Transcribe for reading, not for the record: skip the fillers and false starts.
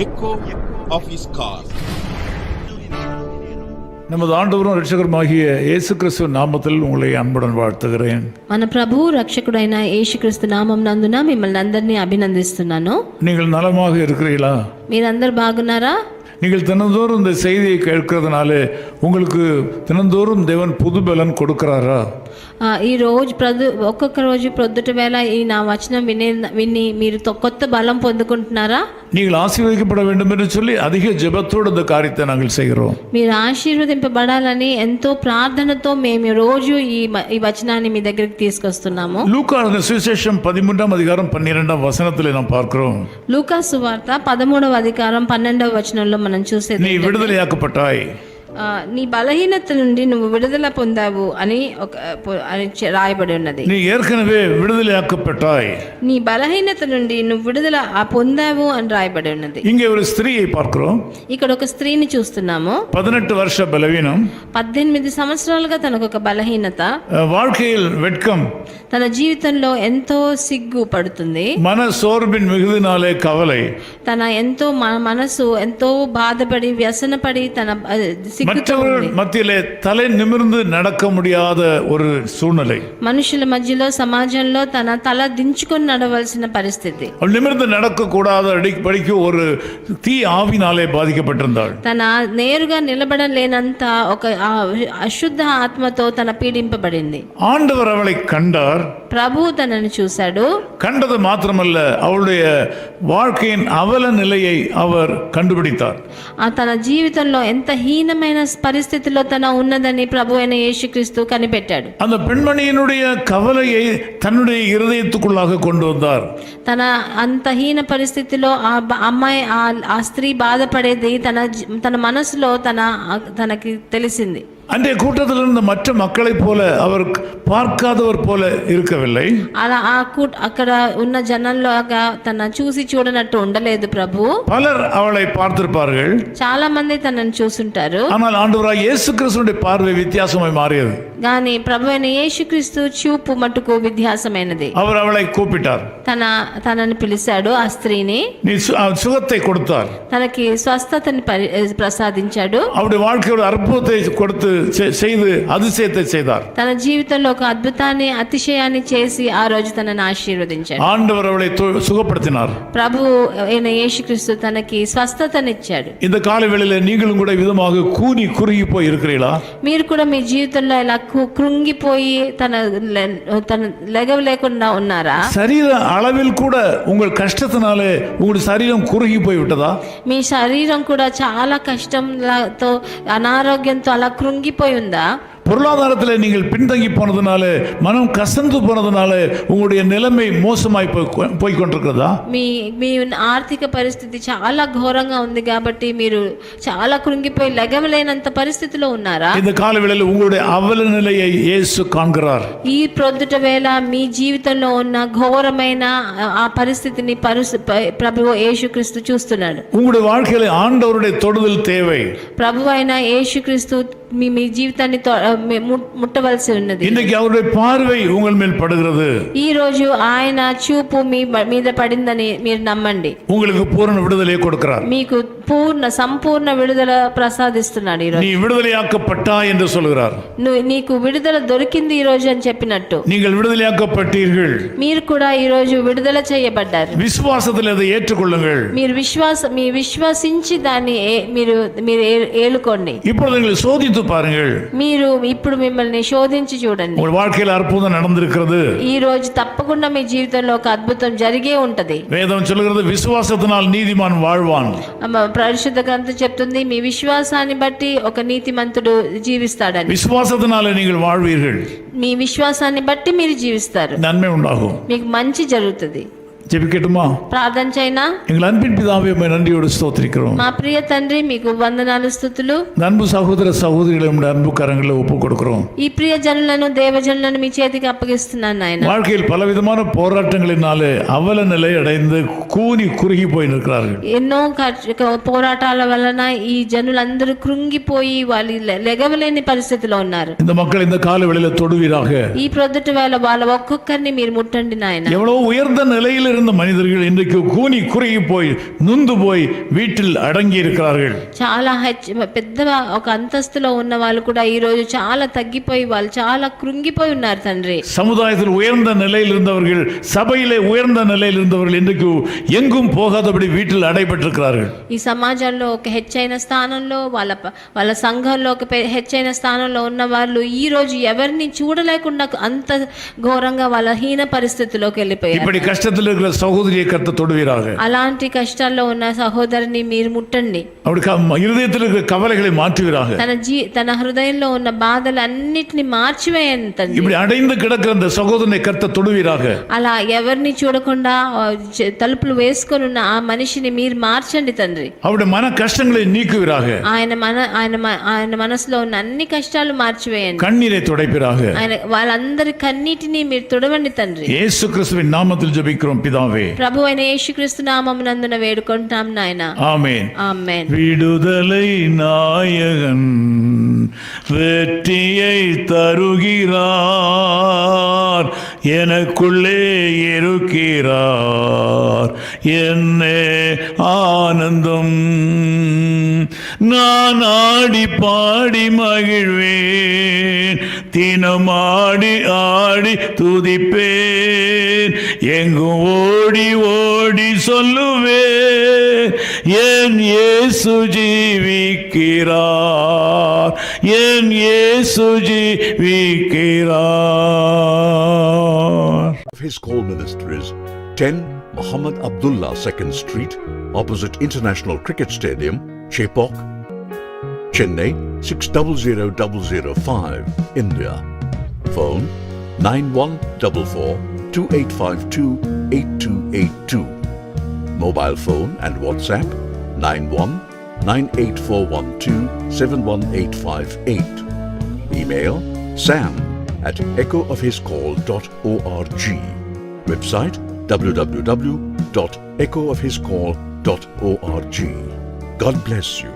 echo of his car. நமது ஆண்டவரும் ரட்சகருமாகிய இயேசு கிறிஸ்து நாமத்தில் உங்களை அன்புடன் வாழ்த்துகிறேன். మన ప్రభువు రక్షకుడైన యేసుక్రీస్తు నామం నందున మిమ్మల్ని అందరినీ అభినందిస్తున్నాను. நீங்கள் నలமாக இருக்கிறீர்களா? మీరందరూ బాగున్నారా? நீங்கள் தினந்தோறும் இந்த செய்தியை கேட்கறதுனால உங்களுக்கு தினந்தோறும் தேவன் புது பலன் கொடுக்கிறாரா? ఈ రోజు ఒక్కొక్క రోజు ప్రొద్దుట వేళ ఈ నా వచనం విని మీరు కొత్త బలం పొందుకుంటున్నారా? நீங்கள் ఆశీర్వదింపబడ வேண்டும் என்று சொல்லி அதிக ஜெபத்தோடு இந்த காரியத்தை நாங்கள் செய்கிறோம். మీరు ఆశీర్వదింపబడాలని ఎంతో ప్రార్థనతో మేము రోజు ఈ వచనాన్ని మీ దగ్గరికి తీసుకొస్తున్నాము. லூக்கா சுவிசேஷம் 13ஆம் அதிகாரம் 12ஆம் వచనத்திலே நாம் பார்க்கிறோம். లూకా సువార్త 13వ అధికారం 12వ వచనంలో మనం చూసేది, நீ விடுதலையாக்கப்பட்டாய், నీ బలహీనత నుండి నువ్వు విడుదల పొందావు అని రాయబడి ఉన్నది. நீ ஏற்கனவே விடுதலையாக்கப்பட்டாய், నీ బలహీనత నుండి నువ్వు విడుదల పొందావు అని రాయబడి ఉన్నది. இங்கே ஒரு ஸ்திரீயை பார்க்கிறோம். ఇక్కడ ఒక స్త్రీని చూస్తున్నాము. 18 வருஷ பலவீனம், 18 సంవత్సరాలుగా తనకు ఒక బలహీనత, வாழ்க்கையில் வெட்கம், తన జీవితంలో ఎంతో సిగ్గు పడుతుంది, மன சோர்வின் மிகுதினாலே கவலை, తన ఎంతో మనసు ఎంతో బాధపడి వ్యసనపడి తన மற்றவர்கள் மத்தியிலே தலை நிமிர்ந்து நடக்க முடியாத ஒரு சூழ்நிலை, మనుషుల మధ్యలో సమాజంలో తన తల దించుకొని నడవలసిన పరిస్థితి, நிமிர்ந்து நடக்க கூடாத அடிப்படைக்கு ஒரு தீ ஆவினாலே பாதிக்கப்பட்டிருந்தாள். తన నేరుగా నిలబడలేనంత ఒక అశుద్ధ ఆత్మతో తన పీడింపబడింది. ஆண்டவர் அவளை கண்டார். ప్రభు తనను చూశాడు. கண்டது மாத்திரமல்ல, அவளுடைய வாழ்க்கையின் அவல நிலையை அவர் கண்டுபிடித்தார். తన జీవితంలో ఎంత హీనమైన పరిస్థితిలో తన ఉన్నదని ప్రభు అయిన యేసుక్రీస్తు కనిపెట్టాడు. அந்த பெண்மணியினுடைய கவலையை தன்னுடைய இருதயத்துக்குள்ளாக கொண்டு வந்தார். తన అంత హీన పరిస్థితిలో ఆ అమ్మాయి ఆ స్త్రీ బాధపడేది తన మనసులో తనకి తెలిసింది. அன்றைய கூட்டத்தில் இருந்த மற்ற மக்களைப் போல அவர் பார்க்காதவர் போல இருக்கவில்லை. అలా అక్కడ ఉన్న జనంలోగా తన చూసి చూడనట్టు ఉండలేదు ప్రభు. பலர் அவளை பார்த்திருப்பார்கள், చాలా మంది తనను చూసుంటారు. ஆனால் ஆண்டவராகிய இயேசு கிறிஸ்துவின் பார்வை வித்தியாசமாய் மாறியது. కానీ ప్రభు అయిన యేసుక్రీస్తు చూపు మట్టుకు వ్యత్యాసమైనది. அவர் அவளை கூப்பிட்டார், తనని పిలిచాడు, ఆ స్త్రీని. நீ சுகத்தை கொடுத்தார், తనకి స్వస్థతని ప్రసాదించాడు. அவருடைய வாழ்க்கையோட அற்புதத்தை கொடுத்து செய்து அதிசயத்தை செய்தார். తన జీవితంలో ఒక అద్భుతాన్ని అతిశయాన్ని చేసి ఆ రోజు తనని ఆశీర్వదించాడు. ஆண்டவர் அவளை சுகப்படுத்தினார். ప్రభు అయిన యేసుక్రీస్తు తనకి స్వస్థతనిచ్చాడు. இந்த காலவேளையில நீங்களும் கூட விதமாக கூனி குறுகி போய் இருக்கிறீங்களா? మీరు కూడా మీ జీవితంలో ఇలా కృంగిపోయి తన లెగవలేకుండా ఉన్నారా? శరీర அளவில் கூட உங்கள் கஷ்டத்தினாலே உங்களுடைய சரீரம் குறுகி போய் விட்டதா? మీ శరీరం కూడా చాలా కష్టంతో అనారోగ్యంతో అలా కృంగిపోయి ఉందా? பொருளாதாரத்தில் நீங்கள் பின்தங்கி போனதுனால, மனம் கசந்து போனதுனால உங்களுடைய நிலைமை மோசமாய் போய் கொண்டிருக்கிறதா? మీ ఆర్థిక పరిస్థితి చాలా ఘోరంగా ఉంది కాబట్టి మీరు చాలా కృంగిపోయి లెగవలేనంత పరిస్థితిలో ఉన్నారా? இந்த కాలవేళలో உங்களுடைய அவல நிலையை இயேசு காண்கிறார். ఈ ప్రొద్దుట వేళ మీ జీవితంలో ఉన్న ఘోరమైన ఆ పరిస్థితిని ప్రభువు యేసుక్రీస్తు చూస్తున్నాడు. உங்களுடைய வாழ்க்கையில ஆண்டவருடைய தொடுதல் தேவை. ప్రభువు అయిన యేసుక్రీస్తు మీ జీవితాన్ని ముట్టవలసి ఉన్నది. இன்னைக்கு அவருடைய பார்வை உங்கள் மேல் படுகிறது. ఈ రోజు ఆయన చూపు మీ మీద పడిందని మీరు నమ్మండి. உங்களுக்கு பூரண விடுதலை கொடுக்கிறார். మీకు సంపూర్ణ విడుదల ప్రసాదిస్తున్నాడు. ఈ రోజు நீ விடுதலையாக்கப்பட்டாய் என்று சொல்கிறார். నీకు విడుదల దొరికింది ఈ రోజు అని చెప్పినట్టు நீங்கள் விடுதலையாக்கப்பட்டீர்கள். మీరు కూడా ఈ రోజు విడుదల చేయబడ్డారు. విశ్వాసத்தில் அதை ஏற்றுக்கொள்ளுங்கள். మీరు విశ్వసించి దాన్ని మీరు ఏలుకోండి. இப்பொழுது நீங்கள் சோதித்து பாருங்கள். మీరు ఇప్పుడు మిమ్మల్ని శోధించి చూడండి. உங்கள் வாழ்க்கையில் அற்புதம் நடந்திருக்கிறது. ఈ రోజు తప్పకుండా మీ జీవితంలో ఒక అద్భుతం జరిగే ఉంటది. வேதம் சொல்கிறது, விசுவாசத்தினால் நீதிமான் வாழ்வான். పరిశుద్ధ గ్రంథం చెప్తుంది, మీ విశ్వాసాన్ని బట్టి ఒక నీతిమంతుడు జీవిస్తాడని. விசுவாசத்தினால நீங்கள் வாழ்வீர்கள். మీ విశ్వాసాన్ని బట్టి మీరు జీవిస్తారు. நன்மை உண்டாகும். మీకు మంచి జరుగుతుంది. ஜெபிக்கட்டுமா? ప్రార్థన చేయనా? எங்கள் அன்பின் பிதாவே, உம்மை நன்றியோடு ஸ்தோத்திரிக்கிறோம். మా ప్రియ తండ్రి, మీకు వందనాలు స్తుతులు. அன்பு சகோதர சகோதரிகளை உம்முடைய அன்பு கரங்களில் ஒப்புக் கொடுக்கிறோம். ఈ ప్రియ జనులను దేవజనులను మీ చేతికి అప్పగిస్తున్నాను నాయన. வாழ்க்கையில் பலவிதமான போராட்டங்களினாலே அவல நிலை அடைந்து கூனி குறுகி போய் நிற்கிறார்கள். ఎన్నో పోరాటాల వలన ఈ జనులందరూ కృంగిపోయి వాళ్ళు లెగవలేని పరిస్థితిలో ఉన్నారు. இந்த மக்கள் இந்த கால வேளையில தொடுவீராக. ఈ ప్రొద్దుట వేళ వాళ్ళ ఒక్కొక్కరిని మీరు ముట్టండి నాయన. எவ்வளவு உயர்ந்த நிலையில் உயர்ந்த மனிதர்கள் இன்றைக்கு கூனி குறுகி போய் நொந்து போய் வீட்டில் அடங்கி இருக்கிறார்கள். చాలా పెద్ద ఒక అంతస్తులో ఉన్న వాళ్ళు కూడా ఈ రోజు చాలా తగ్గిపోయి వాళ్ళు చాలా కృంగిపోయి ఉన్నారు తండ్రి. சமுதாயத்தில் உயர்ந்த நிலையில் இருந்தவர்கள், சபையிலே உயர்ந்த நிலையில் இருந்தவர்கள் இன்றைக்கு எங்கும் போகாதபடி வீட்டில் அடைபட்டிருக்கிறார்கள். ఈ సమాజంలో ఒక హెచ్చైన స్థానంలో వాళ్ళ సంఘంలో ఒక హెచ్చైన స్థానంలో ఉన్న వాళ్ళు ఈ రోజు ఎవరిని చూడలేకుండా అంత ఘోరంగా వాళ్ళ హీన పరిస్థితిలోకి వెళ్ళిపోయారు. இப்படி கஷ்டத்தில் இருக்கிற சகோதரியை கர்த்தர் தொடுவீராக. అలాంటి కష్టాల్లో ఉన్న సహోదరిని మీరు ముట్టండి. அப்படி இருதயத்தில் இருக்கிற கவலைகளை மாற்றுவீராக. తన హృదయంలో ఉన్న బాధలన్నిటిని మార్చివేయండి తండ్రి. இப்படி அடைந்து கிடக்கிற அந்த சகோதரனை கர்த்தர் தொடுவீராக. అలా ఎవరిని చూడకుండా తలుపులు వేసుకొని ఉన్న ఆ మనిషిని మీరు మార్చండి తండ్రి. அவருடைய மன கஷ்டங்களை நீக்குவீராக. ఆయన మనసులో ఉన్న అన్ని కష్టాలు మార్చివేయండి. கண்ணீரை துடைப்பீராக. వాళ్ళందరి కన్నీటిని మీరు తుడవండి తండ్రి. இயேசு கிறிஸ்துவின் நாமத்தில் ஜெபிக்கிறோம் பிதாவே. ప్రభువైన యేసుక్రీస్తు నామమునందున వేడుకుంటాం నాయనా. ஆமென். ஆமென். விடுதலை நாயகன் வெற்றியை தருகிறார், எனக்குள்ளே இருக்கிறார், என்னே ஆனந்தம். நான் ஆடி பாடி மகிழ்வேன், தினமாடி ஆடி துதிப்பேன், எங்கும் ஓடி ஓடி சொல்லுவேன், என் இயேசு ஜீவிக்கிறார், என் இயேசு ஜீவிக்கிறார். His call ministries 10 Muhammad Abdullah 2nd Street, opposite International Cricket Stadium, Chepauk, Chennai 600005, India. Phone 914428528282. Mobile phone and WhatsApp 919841271858. Email sam@echoofhiscall.org. Website www.echoofhiscall.org. God bless you.